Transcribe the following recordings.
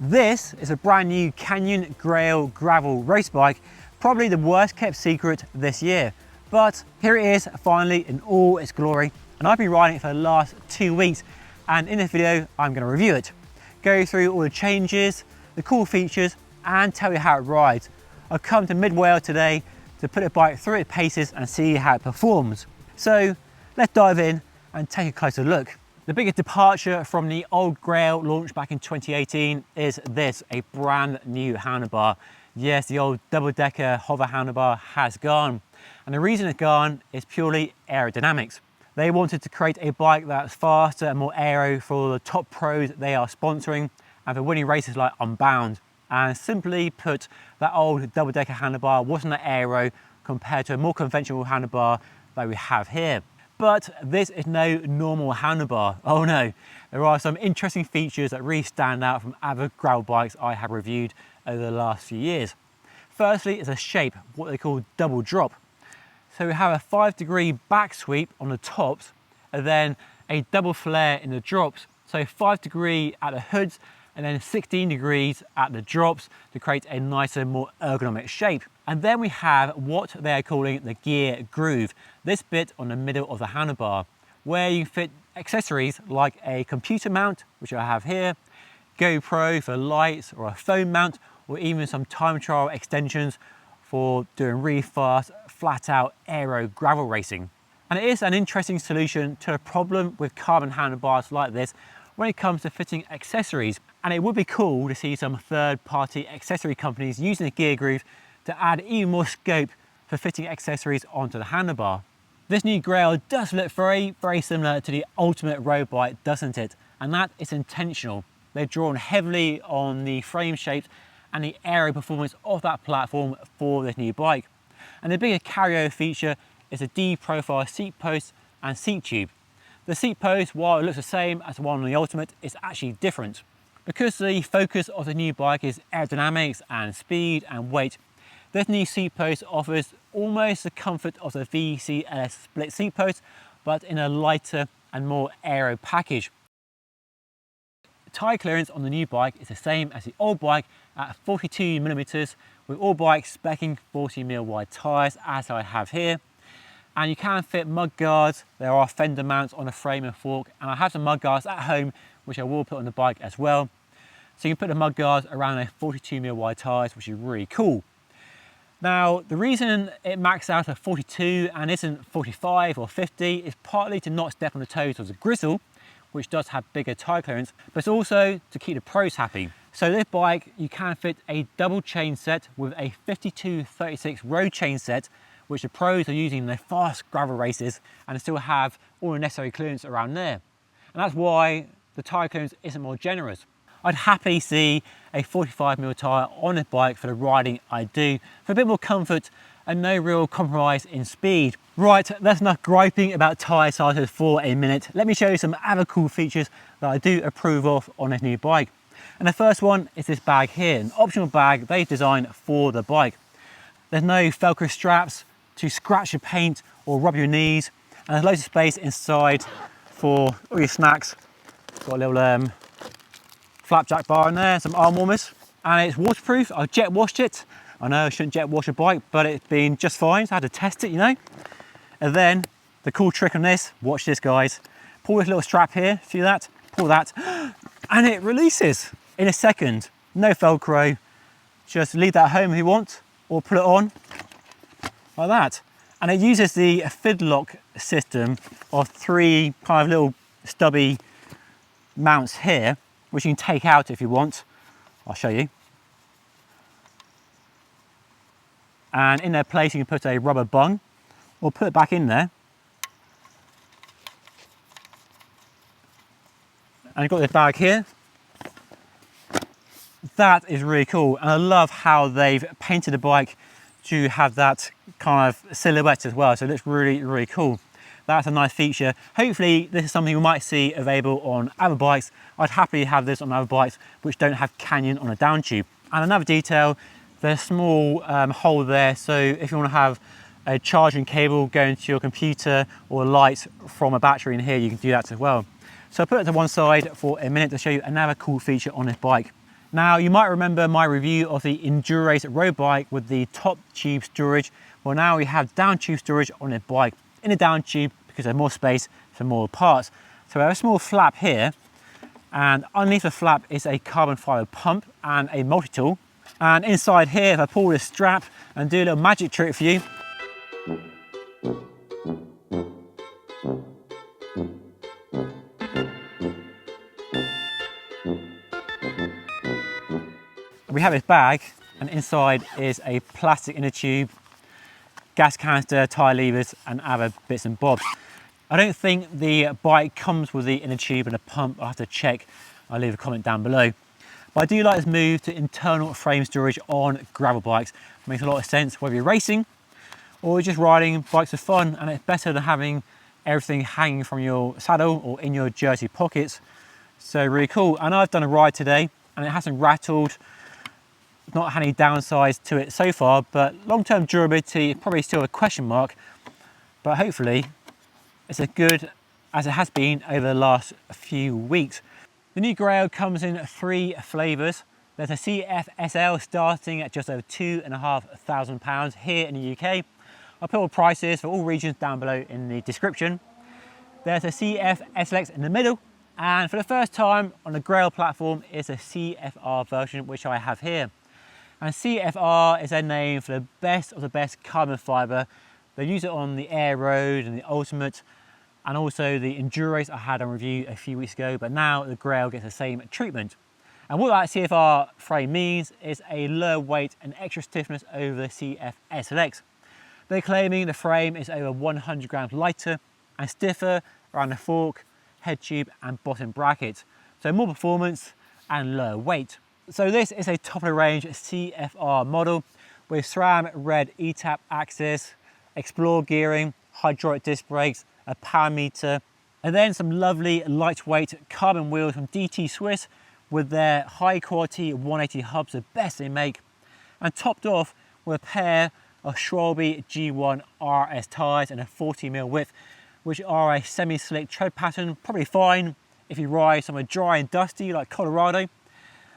This is a brand new Canyon Grail gravel race bike, probably the worst kept secret this year. But here it is finally in all its glory, and I've been riding it for the last 2 weeks, and in this video I'm going to review it, go through all the changes, the cool features, and tell you how it rides. I've come to mid-whale today to put the bike through its paces and see how it performs. So let's dive in and take a closer look. The biggest departure from the old Grail launched back in 2018 is this, a brand new handlebar. Yes, the old double-decker hover handlebar has gone. And the reason it's gone is purely aerodynamics. They wanted to create a bike that's faster and more aero for the top pros they are sponsoring and for winning races like Unbound. And simply put, that old double-decker handlebar wasn't an aero compared to a more conventional handlebar that we have here. But this is no normal handlebar. Oh no, there are some interesting features that really stand out from other gravel bikes I have reviewed over the last few years. Firstly is a shape, what they call double drop. So we have a 5-degree back sweep on the tops and then a double flare in the drops. So 5-degree at the hoods and then 16 degrees at the drops to create a nicer, more ergonomic shape. And then we have what they're calling the gear groove, this bit on the middle of the handlebar, where you can fit accessories like a computer mount, which I have here, GoPro for lights, or a phone mount, or even some time trial extensions for doing really fast, flat out aero gravel racing. And it is an interesting solution to a problem with carbon handlebars like this when it comes to fitting accessories. And it would be cool to see some third-party accessory companies using the gear groove to add even more scope for fitting accessories onto the handlebar. This new Grail does look very, very similar to the ultimate road bike, doesn't it? And that is intentional. They've drawn heavily on the frame shapes and the aero performance of that platform for this new bike. And the bigger carryover feature is a D-profile seat post and seat tube. The seat post, while it looks the same as the one on the Ultimate, is actually different. Because the focus of the new bike is aerodynamics and speed and weight, this new seat post offers almost the comfort of the VCLS split seat post, but in a lighter and more aero package. Tyre clearance on the new bike is the same as the old bike at 42mm, with all bikes specking 40mm wide tyres as I have here. And you can fit mud guards, there are fender mounts on the frame and fork, and I have some mud guards at home which I will put on the bike as well. So you can put the mud guards around the 42mm wide tyres, which is really cool. Now, the reason it maxed out at 42 and isn't 45 or 50 is partly to not step on the toes of the Grizzle, which does have bigger tyre clearance, but it's also to keep the pros happy. So this bike, you can fit a double chain set with a 52-36 road chain set, which the pros are using in their fast gravel races and still have all the necessary clearance around there. And that's why the tyre clearance isn't more generous. I'd happily see a 45mm tyre on this bike for the riding I do, for a bit more comfort and no real compromise in speed. Right, that's enough griping about tyre sizes for a minute. Let me show you some other cool features that I do approve of on this new bike. And the first one is this bag here, an optional bag they've designed for the bike. There's no Velcro straps to scratch your paint or rub your knees, and there's loads of space inside for all your snacks. Got a little flapjack bar in there, some arm warmers, and it's waterproof. I've jet washed it. I know I shouldn't jet wash a bike, but it's been just fine, so I had to test it, you know. And then the cool trick on this, watch this guys, pull this little strap here, see that? Pull that, and it releases in a second. No Velcro, just leave that at home if you want, or put it on like that. And it uses the Fidlock system of 3 kind of little stubby mounts here, which you can take out if you want. I'll show you. And in their place you can put a rubber bung or put it back in there. And you've got this bag here. That is really cool, and I love how they've painted the bike to have that kind of silhouette as well, so it looks really, really cool. That's a nice feature. Hopefully this is something we might see available on other bikes. I'd happily have this on other bikes which don't have Canyon on a down tube. And another detail, there's a small hole there, so if you want to have a charging cable going to your computer or light from a battery in here, you can do that as well. So I'll put it to one side for a minute to show you another cool feature on this bike. Now, you might remember my review of the Endurace road bike with the top tube storage. Well, now we have down tube storage on the bike in the down tube because there's more space for more parts. So we have a small flap here, and underneath the flap is a carbon fibre pump and a multi-tool. And inside here, if I pull this strap and do a little magic trick for you, we have this bag, and inside is a plastic inner tube, gas canister, tyre levers and other bits and bobs. I don't think the bike comes with the inner tube and a pump. I'll have to check. I'll leave a comment down below. But I do like this move to internal frame storage on gravel bikes. It makes a lot of sense whether you're racing or just riding bikes for fun, and it's better than having everything hanging from your saddle or in your jersey pockets. So really cool. And I've done a ride today and it hasn't rattled, not had any downsides to it so far, but long-term durability is probably still a question mark, but hopefully it's as good as it has been over the last few weeks. The new Grail comes in 3 flavours. There's a CF SL starting at just over £2,500 here in the UK. I'll put all prices for all regions down below in the description. There's a CF SLX in the middle, and for the first time on the Grail platform is a CFR version, which I have here. And CFR is their name for the best carbon fibre. They use it on the aero and the Ultimate, and also the Endurace I had on review a few weeks ago, but now the Grail gets the same treatment. And what that CFR frame means is a lower weight and extra stiffness over the CF SLX. They're claiming the frame is over 100 grams lighter and stiffer around the fork, head tube and bottom bracket. So more performance and lower weight. So this is a top of the range CFR model with SRAM red E-tap axis, Explore gearing, hydraulic disc brakes, a power meter, and then some lovely lightweight carbon wheels from DT Swiss with their high quality 180 hubs, the best they make, and topped off with a pair of Schwalbe G1 RS tyres and a 40mm width, which are a semi-slick tread pattern, probably fine if you ride somewhere dry and dusty like Colorado,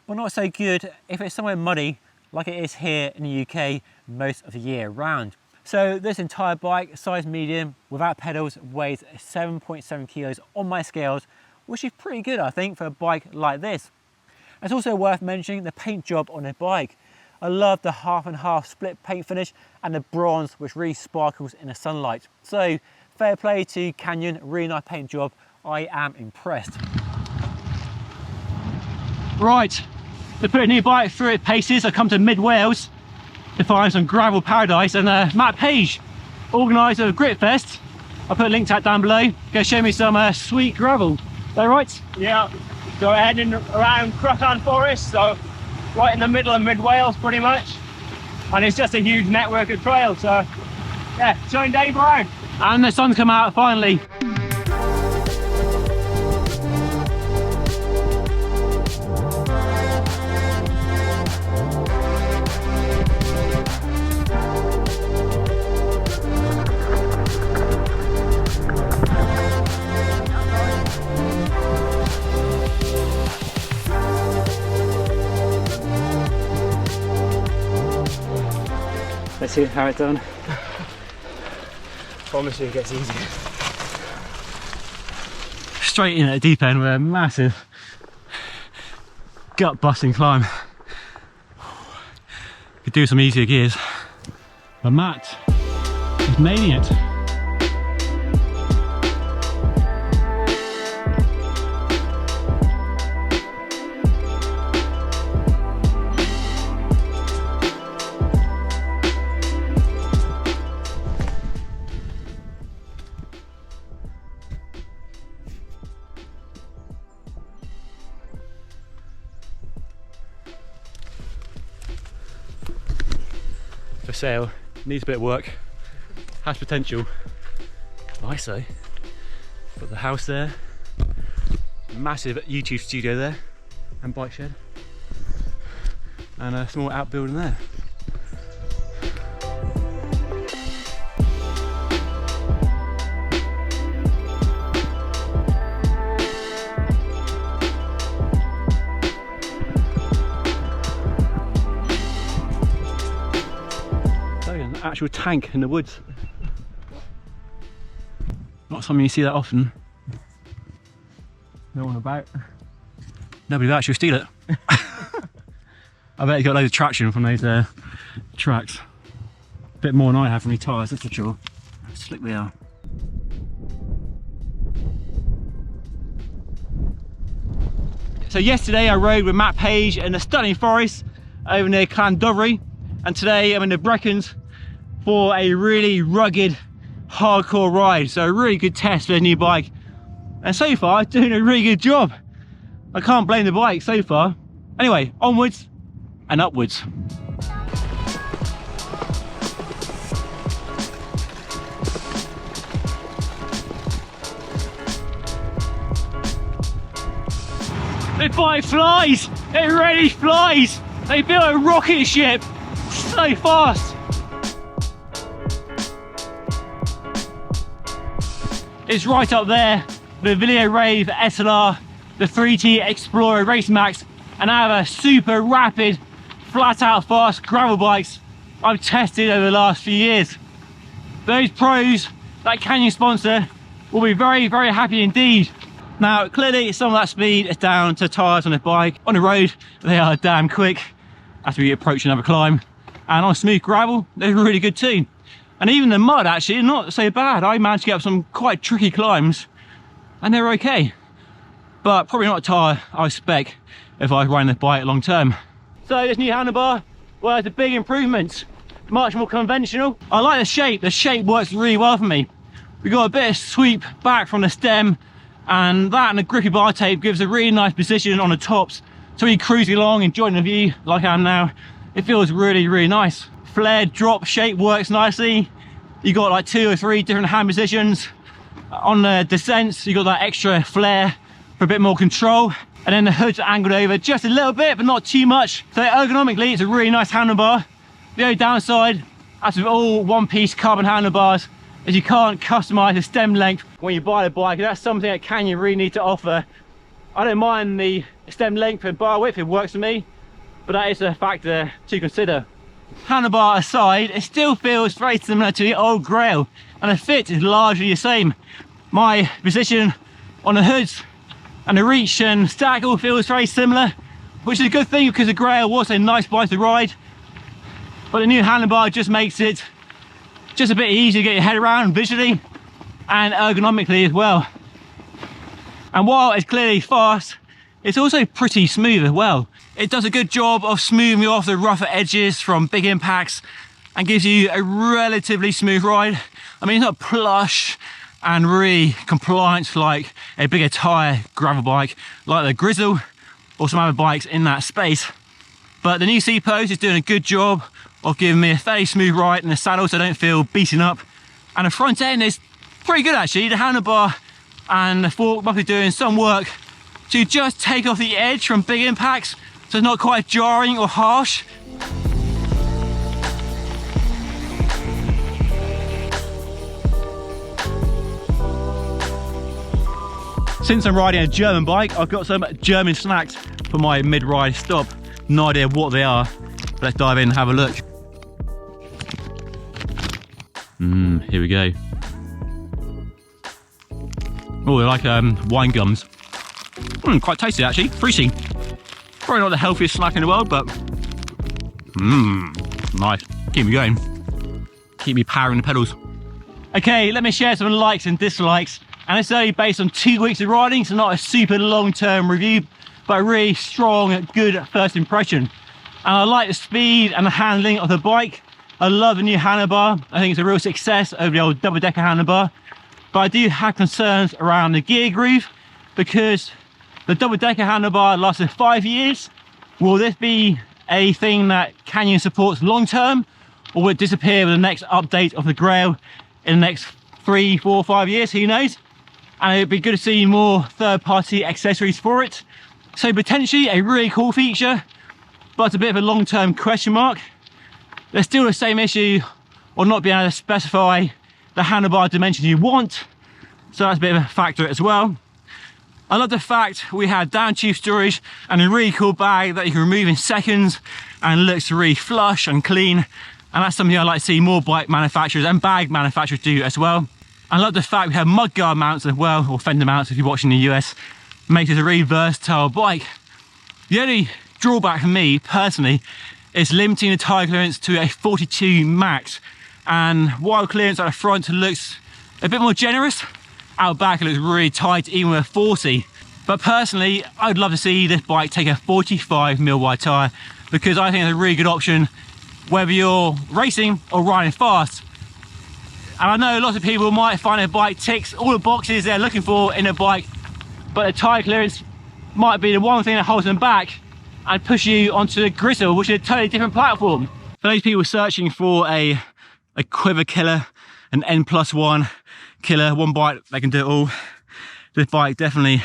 but not so good if it's somewhere muddy like it is here in the UK most of the year round. So this entire bike, size medium, without pedals, weighs 7.7 kilos on my scales, which is pretty good, I think, for a bike like this. It's also worth mentioning the paint job on the bike. I love the half and half split paint finish and the bronze, which really sparkles in the sunlight. So fair play to Canyon, really nice paint job. I am impressed. Right, to put a new bike through its paces, I come to mid-Wales to find some gravel paradise, and Matt Page, organiser of Grip Fest, I'll put a link to that down below, go show me some sweet gravel. Is that right? Yeah, so we're heading around Cruachan Forest, so right in the middle of mid-Wales pretty much, and it's just a huge network of trails, so yeah, showing Dave around. And the sun's come out finally. Let's see how it's done. Promise you it gets easier. Straight in at the deep end with a massive gut busting climb. Could do some easier gears, but Matt is nailing it. For sale, needs a bit of work, has potential. I say, got the house there, massive YouTube studio there, and bike shed, and a small outbuilding there. actual tank in the woods. Not something you see that often. No one about. Nobody will actually steal it. I bet he's got loads of traction from those tracks. A bit more than I have from my tyres, that's for sure. How slick they are. So yesterday I rode with Matt Page in the stunning forest over near Llandovery, and today I'm in the Brecons for a really rugged, hardcore ride. So a really good test for the new bike, and so far doing a really good job. I can't blame the bike so far. Anyway, onwards and upwards. This bike flies! It really flies! They built a rocket ship so fast! It's right up there, the Video Rave SLR, the 3T Explorer Race Max, and I have a super rapid, flat out fast gravel bikes I've tested over the last few years. Those pros, that Canyon sponsor, will be very, very happy indeed. Now, clearly some of that speed is down to tyres on the bike. On the road, they are damn quick as we approach another climb. And on smooth gravel, they're really good too. And even the mud, actually, not so bad. I managed to get up some quite tricky climbs and they're okay. But probably not a tyre I spec if I was riding this bike long term. So this new handlebar, well, it's a big improvement. Much more conventional. I like the shape. The shape works really well for me. We've got a bit of sweep back from the stem, and that and the grippy bar tape gives a really nice position on the tops. So when you're cruising along, enjoying the view like I am now, it feels really, really nice. Flared drop shape works nicely. You got like 2 or 3 different hand positions. On the descents, you got that extra flare for a bit more control. And then the hood's angled over just a little bit, but not too much. So ergonomically, it's a really nice handlebar. The only downside, as with all one-piece carbon handlebars, is you can't customize the stem length when you buy the bike. And that's something that Canyon really need to offer. I don't mind the stem length and bar width, it works for me, but that is a factor to consider. Handlebar aside, it still feels very similar to the old Grail, and the fit is largely the same. My position on the hoods and the reach and stack all feels very similar, which is a good thing because the Grail was a nice bike to ride, but the new handlebar just makes it just a bit easier to get your head around visually and ergonomically as well. And while it's clearly fast, it's also pretty smooth as well. It does a good job of smoothing off the rougher edges from big impacts and gives you a relatively smooth ride. I mean, it's not plush and really compliant like a bigger Tyre gravel bike like the Grizzle or some other bikes in that space. But the new seatpost is doing a good job of giving me a fairly smooth ride in the saddle so I don't feel beaten up. And the front end is pretty good actually. The handlebar and the fork must be doing some work to just take off the edge from big impacts so it's not quite jarring or harsh. Since I'm riding a German bike, I've got some German snacks for my mid-ride stop. No idea what they are. Let's dive in and have a look. Here we go. Oh, they're like wine gums. Quite tasty actually, fruity. Probably not the healthiest snack in the world, but nice. Keep me going. Keep me powering the pedals. Okay, let me share some likes and dislikes. And it's only based on 2 weeks of riding, so not a super long-term review, but a really strong, good first impression. And I like the speed and the handling of the bike. I love the new handlebar. I think it's a real success over the old double-decker handlebar. But I do have concerns around the gear groove because the double-decker handlebar lasted 5 years. Will this be a thing that Canyon supports long-term, or will it disappear with the next update of the Grail in the next 3, 4, 5 years? Who knows? And it'd be good to see more third-party accessories for it. So potentially a really cool feature, but a bit of a long-term question mark. There's still the same issue of not being able to specify the handlebar dimensions you want, so that's a bit of a factor as well. I love the fact we had down tube storage and a really cool bag that you can remove in seconds and looks really flush and clean And that's something I like to see more bike manufacturers and bag manufacturers do as well. I love the fact we have mudguard mounts as well, or fender mounts if you're watching in the US. Makes it a really versatile bike. The only drawback for me personally is limiting the tyre clearance to a 42 max. And while clearance at the front looks a bit more generous, out back it looks really tight even with a 40. But personally, I'd love to see this bike take a 45mm wide tyre, because I think it's a really good option whether you're racing or riding fast. And I know lots of people might find a bike ticks all the boxes they're looking for in a bike, but the tyre clearance might be the one thing that holds them back and push you onto the grizzle, which is a totally different platform. For those people searching for a quiver killer, an N+1 killer, one bike that can do it all, this bike definitely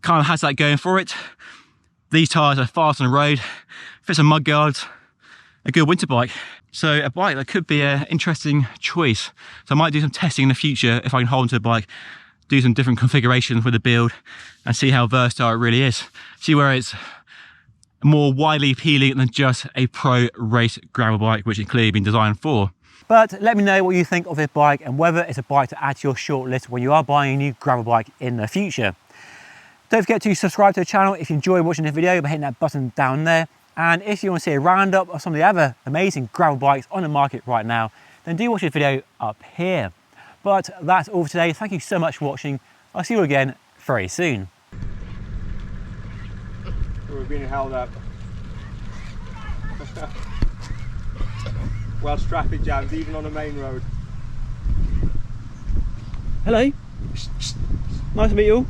kind of has that going for it. These tyres are fast on the road, fits some mud guards, a good winter bike. So a bike that could be an interesting choice. So I might do some testing in the future if I can hold onto the bike, do some different configurations with the build and see how versatile it really is. See where it's more widely appealing than just a pro race gravel bike, which it's clearly been designed for. But let me know what you think of this bike and whether it's a bike to add to your short list when you are buying a new gravel bike in the future. Don't forget to subscribe to the channel if you enjoy watching the video by hitting that button down there. And if you want to see a roundup of some of the other amazing gravel bikes on the market right now, then do watch this video up here. But that's all for today. Thank you so much for watching. I'll see you again very soon. We're being held up. Whilst traffic jams, even on the main road. Hello. Nice to meet you all.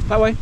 That way.